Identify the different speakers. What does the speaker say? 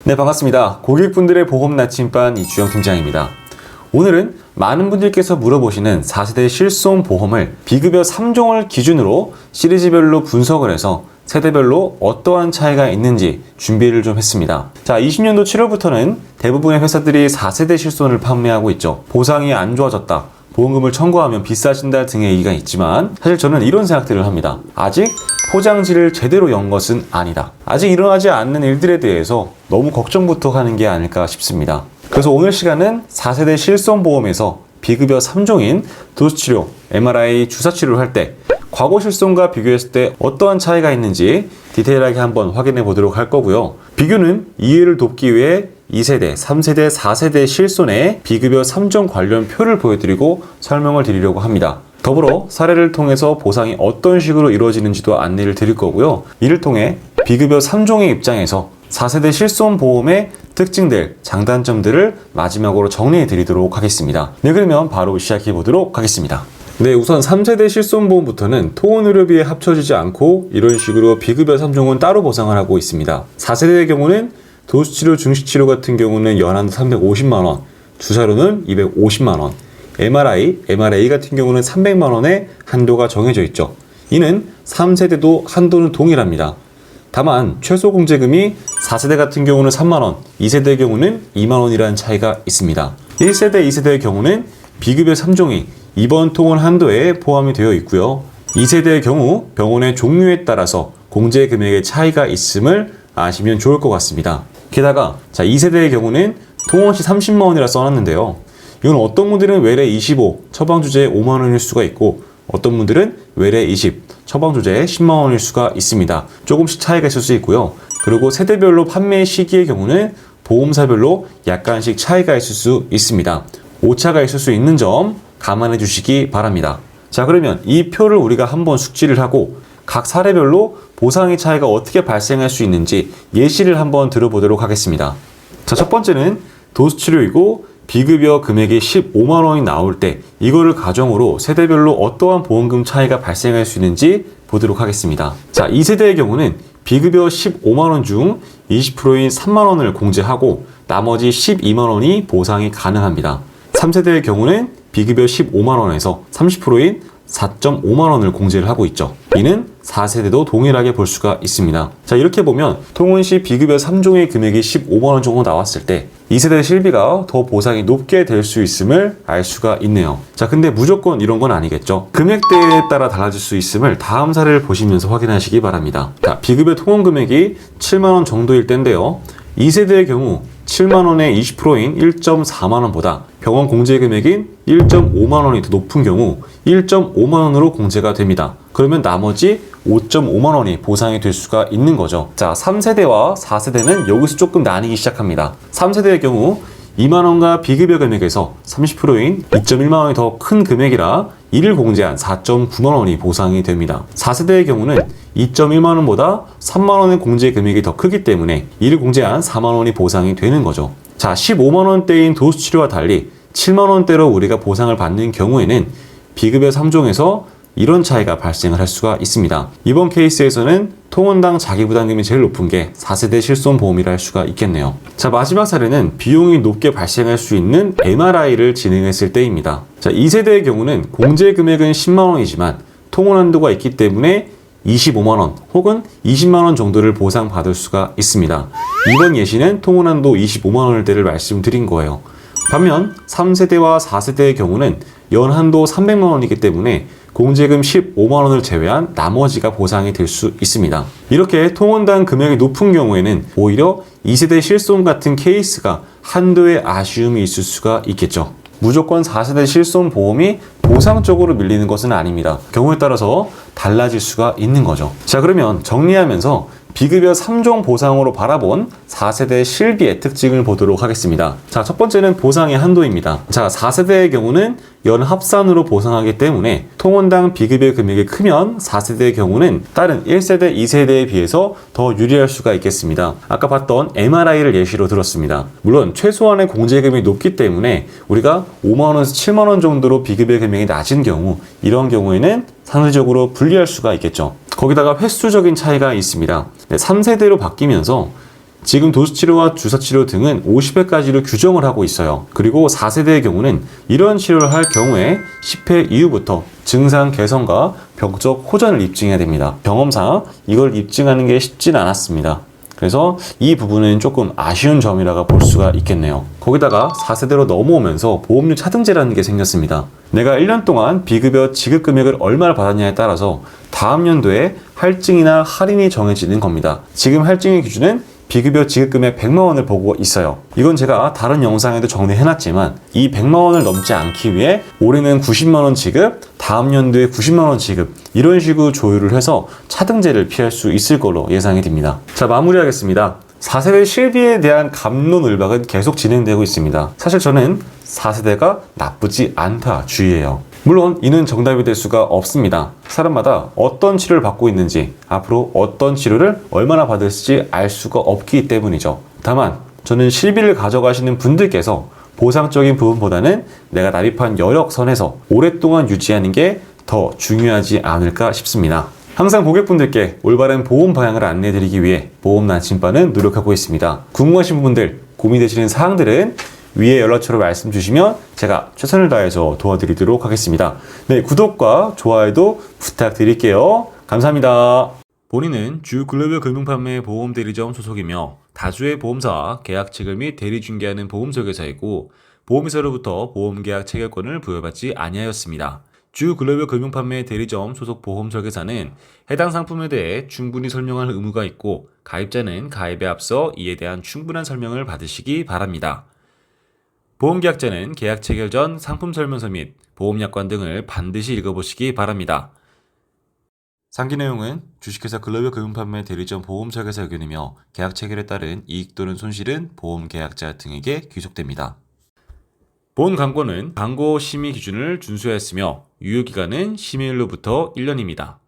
Speaker 1: 네, 반갑습니다. 고객분들의 보험 나침반 이주영 팀장입니다. 오늘은 많은 분들께서 물어보시는 4세대 실손보험을 비급여 3종을 기준으로 시리즈별로 분석을 해서 세대별로 어떠한 차이가 있는지 준비를 좀 했습니다. 자, 20년도 7월부터는 대부분의 회사들이 4세대 실손을 판매하고 있죠. 보상이 안 좋아졌다, 보험금을 청구하면 비싸진다 등의 얘기가 있지만 사실 저는 이런 생각들을 합니다. 아직 포장지를 제대로 연 것은 아니다. 아직 일어나지 않는 일들에 대해서 너무 걱정부터 하는 게 아닐까 싶습니다. 그래서 오늘 시간은 4세대 실손보험에서 비급여 3종인 도수치료, MRI, 주사치료를 할 때 과거 실손과 비교했을 때 어떠한 차이가 있는지 디테일하게 한번 확인해 보도록 할 거고요. 비교는 이해를 돕기 위해 2세대, 3세대, 4세대 실손의 비급여 3종 관련 표를 보여드리고 설명을 드리려고 합니다. 더불어 사례를 통해서 보상이 어떤 식으로 이루어지는지도 안내를 드릴 거고요. 이를 통해 비급여 3종의 입장에서 4세대 실손보험의 특징들, 장단점들을 마지막으로 정리해 드리도록 하겠습니다. 네, 그러면 바로 시작해 보도록 하겠습니다. 네, 우선 3세대 실손보험부터는 통원의료비에 합쳐지지 않고 이런 식으로 비급여 3종은 따로 보상을 하고 있습니다. 4세대의 경우는 도수치료, 중시치료 같은 경우는 연한도 350만원, 주사료는 250만원, MRI 같은 경우는 300만원의 한도가 정해져 있죠. 이는 3세대도 한도는 동일합니다. 다만 최소 공제금이 4세대 같은 경우는 3만원, 2세대의 경우는 2만원이라는 차이가 있습니다. 1세대, 2세대의 경우는 비급여 3종이 입원 통원 한도에 포함이 되어 있고요. 2세대의 경우 병원의 종류에 따라서 공제 금액의 차이가 있음을 아시면 좋을 것 같습니다. 게다가 2세대의 경우는 통원시 30만원이라 써놨는데요. 이건 어떤 분들은 외래 25, 처방주제에 5만원일 수가 있고 어떤 분들은 외래 20, 처방주제에 10만원일 수가 있습니다. 조금씩 차이가 있을 수 있고요. 그리고 세대별로 판매 시기의 경우는 보험사별로 약간씩 차이가 있을 수 있습니다. 오차가 있을 수 있는 점 감안해 주시기 바랍니다. 자, 그러면 이 표를 우리가 한번 숙지를 하고 각 사례별로 보상의 차이가 어떻게 발생할 수 있는지 예시를 한번 들어보도록 하겠습니다. 자, 첫 번째는 도수치료이고 비급여 금액이 15만원이 나올 때 이거를 가정으로 세대별로 어떠한 보험금 차이가 발생할 수 있는지 보도록 하겠습니다. 자, 2세대의 경우는 비급여 15만원 중 20%인 3만원을 공제하고 나머지 12만원이 보상이 가능합니다. 3세대의 경우는 비급여 15만원에서 30%인 4.5만원을 공제를 하고 있죠. 이는 4세대도 동일하게 볼 수가 있습니다. 자, 이렇게 보면 통원시 비급여 3종의 금액이 15만원 정도 나왔을 때 2세대 실비가 더 보상이 높게 될 수 있음을 알 수가 있네요. 자, 근데 무조건 이런 건 아니겠죠. 금액대에 따라 달라질 수 있음을 다음 사례를 보시면서 확인하시기 바랍니다. 자, 비급여 통원 금액이 7만원 정도일 때인데요. 2세대의 경우 7만원의 20%인 1.4만원보다 병원 공제 금액인 1.5만원이 더 높은 경우 1.5만원으로 공제가 됩니다. 그러면 나머지 5.5만원이 보상이 될 수가 있는 거죠. 자, 3세대와 4세대는 여기서 조금 나뉘기 시작합니다. 3세대의 경우 2만원과 비급여 금액에서 30%인 2.1만원이 더 큰 금액이라 이를 공제한 4.9만원이 보상이 됩니다. 4세대의 경우는 2.1만원보다 3만원의 공제 금액이 더 크기 때문에 이를 공제한 4만원이 보상이 되는 거죠. 자, 15만원대인 도수치료와 달리 7만원대로 우리가 보상을 받는 경우에는 비급여 3종에서 이런 차이가 발생을 할 수가 있습니다. 이번 케이스에서는 통원당 자기부담금이 제일 높은 게 4세대 실손보험이라 할 수가 있겠네요. 자, 마지막 사례는 비용이 높게 발생할 수 있는 MRI를 진행했을 때입니다. 자, 2세대의 경우는 공제 금액은 10만원이지만 통원 한도가 있기 때문에 25만원 혹은 20만원 정도를 보상받을 수가 있습니다. 이번 예시는 통원 한도 25만원대를 말씀드린 거예요. 반면 3세대와 4세대의 경우는 연한도 300만원이기 때문에 공제금 15만원을 제외한 나머지가 보상이 될 수 있습니다. 이렇게 통원당 금액이 높은 경우에는 오히려 2세대 실손 같은 케이스가 한도의 아쉬움이 있을 수가 있겠죠. 무조건 4세대 실손 보험이 보상적으로 밀리는 것은 아닙니다. 경우에 따라서 달라질 수가 있는 거죠. 자, 그러면 정리하면서 비급여 3종 보상으로 바라본 4세대 실비의 특징을 보도록 하겠습니다. 자, 첫 번째는 보상의 한도입니다. 자, 4세대의 경우는 연합산으로 보상하기 때문에 통원당 비급여 금액이 크면 4세대의 경우는 다른 1세대, 2세대에 비해서 더 유리할 수가 있겠습니다. 아까 봤던 MRI를 예시로 들었습니다. 물론 최소한의 공제금이 높기 때문에 우리가 5만원에서 7만원 정도로 비급여 금액이 낮은 경우, 이런 경우에는 상대적으로 불리할 수가 있겠죠. 거기다가 횟수적인 차이가 있습니다. 3세대로 바뀌면서 지금 도수치료와 주사치료 등은 50회까지로 규정을 하고 있어요. 그리고 4세대의 경우는 이런 치료를 할 경우에 10회 이후부터 증상 개선과 병적 호전을 입증해야 됩니다. 경험상 이걸 입증하는 게 쉽진 않았습니다. 그래서 이 부분은 조금 아쉬운 점이라고 볼 수가 있겠네요. 거기다가 4세대로 넘어오면서 보험료 차등제라는 게 생겼습니다. 내가 1년 동안 비급여 지급 금액을 얼마나 받았냐에 따라서 다음 연도에 할증이나 할인이 정해지는 겁니다. 지금 할증의 기준은 비급여 지급금액 100만 원을 보고 있어요. 이건 제가 다른 영상에도 정리해놨지만 이 100만 원을 넘지 않기 위해 올해는 90만 원 지급, 다음 연도에 90만 원 지급 이런 식으로 조율을 해서 차등제를 피할 수 있을 걸로 예상이 됩니다. 자, 마무리하겠습니다. 4세대 실비에 대한 갑론을박은 계속 진행되고 있습니다. 사실 저는 4세대가 나쁘지 않다 주의해요. 물론 이는 정답이 될 수가 없습니다. 사람마다 어떤 치료를 받고 있는지, 앞으로 어떤 치료를 얼마나 받을지 알 수가 없기 때문이죠. 다만 저는 실비를 가져가시는 분들께서 보상적인 부분보다는 내가 납입한 여력선에서 오랫동안 유지하는 게 더 중요하지 않을까 싶습니다. 항상 고객분들께 올바른 보험 방향을 안내해드리기 위해 보험 나침반은 노력하고 있습니다. 궁금하신 부분들, 고민되시는 사항들은 위에 연락처로 말씀 주시면 제가 최선을 다해서 도와드리도록 하겠습니다. 네, 구독과 좋아요도 부탁드릴게요. 감사합니다. 본인은 주 글로벌 금융판매 보험 대리점 소속이며 다수의 보험사와 계약 체결 및 대리 중개하는 보험설계사이고 보험회사로부터 보험계약 체결권을 부여받지 아니하였습니다. 주 글로벌 금융판매 대리점 소속 보험설계사는 해당 상품에 대해 충분히 설명할 의무가 있고 가입자는 가입에 앞서 이에 대한 충분한 설명을 받으시기 바랍니다. 보험계약자는 계약 체결 전 상품 설명서 및 보험약관 등을 반드시 읽어보시기 바랍니다. 상기 내용은 주식회사 글로벌 금융판매 대리점 보험설계사 의견이며 계약 체결에 따른 이익 또는 손실은 보험계약자 등에게 귀속됩니다. 본 광고는 광고 심의 기준을 준수하였으며 유효기간은 심의일로부터 1년입니다.